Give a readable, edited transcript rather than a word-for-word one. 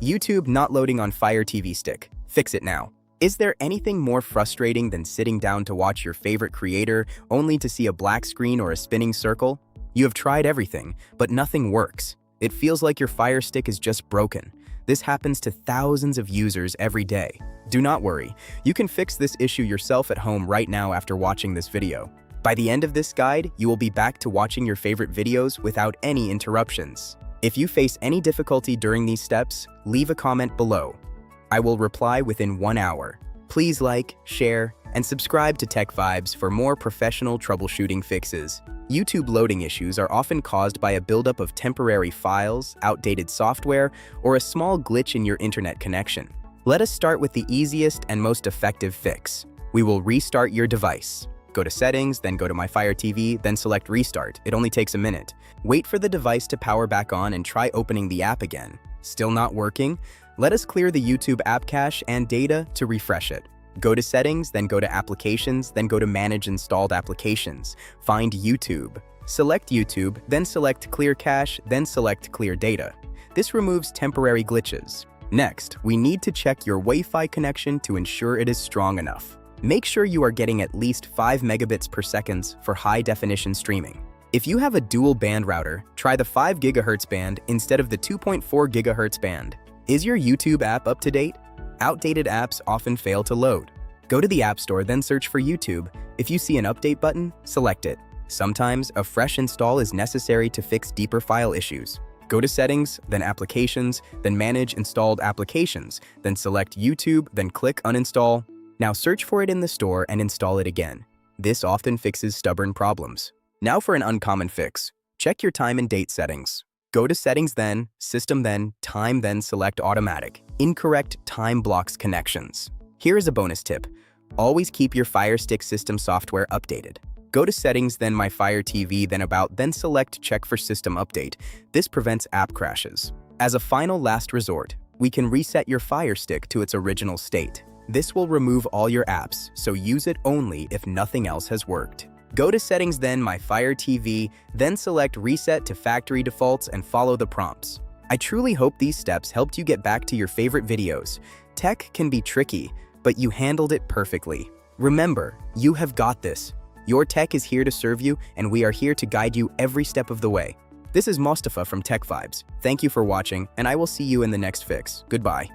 YouTube not loading on Fire TV stick. Fix it now. Is there anything more frustrating than sitting down to watch your favorite creator only to see a black screen or a spinning circle? You have tried everything, but nothing works. It feels like your Fire Stick is just broken. This happens to thousands of users every day. Do not worry, you can fix this issue yourself at home right now after watching this video. By the end of this guide, you will be back to watching your favorite videos without any interruptions. If you face any difficulty during these steps, leave a comment below. I will reply within 1 hour. Please like, share, and subscribe to Tech Vibes for more professional troubleshooting fixes. YouTube loading issues are often caused by a buildup of temporary files, outdated software, or a small glitch in your internet connection. Let us start with the easiest and most effective fix. We will restart your device. Go to Settings, then go to My Fire TV, then select Restart. It only takes a minute. Wait for the device to power back on and try opening the app again. Still not working? Let us clear the YouTube app cache and data to refresh it. Go to Settings, then go to Applications, then go to Manage Installed Applications. Find YouTube. Select YouTube, then select Clear Cache, then select Clear Data. This removes temporary glitches. Next, we need to check your Wi-Fi connection to ensure it is strong enough. Make sure you are getting at least 5 megabits per second for high-definition streaming. If you have a dual band router, try the 5 GHz band instead of the 2.4 GHz band. Is your YouTube app up to date? Outdated apps often fail to load. Go to the App Store, then search for YouTube. If you see an update button, select it. Sometimes a fresh install is necessary to fix deeper file issues. Go to Settings, then Applications, then Manage Installed Applications, then select YouTube, then click Uninstall. Now search for it in the store and install it again. This often fixes stubborn problems. Now for an uncommon fix. Check your time and date settings. Go to Settings then, System then, Time then select Automatic. Incorrect time blocks connections. Here is a bonus tip. Always keep your Fire Stick system software updated. Go to Settings, then My Fire TV, then About, then select Check for System Update. This prevents app crashes. As a final last resort, we can reset your Fire Stick to its original state. This will remove all your apps, so use it only if nothing else has worked. Go to Settings, then My Fire TV, then select Reset to Factory Defaults and follow the prompts. I truly hope these steps helped you get back to your favorite videos. Tech can be tricky, but you handled it perfectly. Remember, you have got this. Your tech is here to serve you, and we are here to guide you every step of the way. This is Mustafa from Tech Vibes. Thank you for watching, and I will see you in the next fix. Goodbye.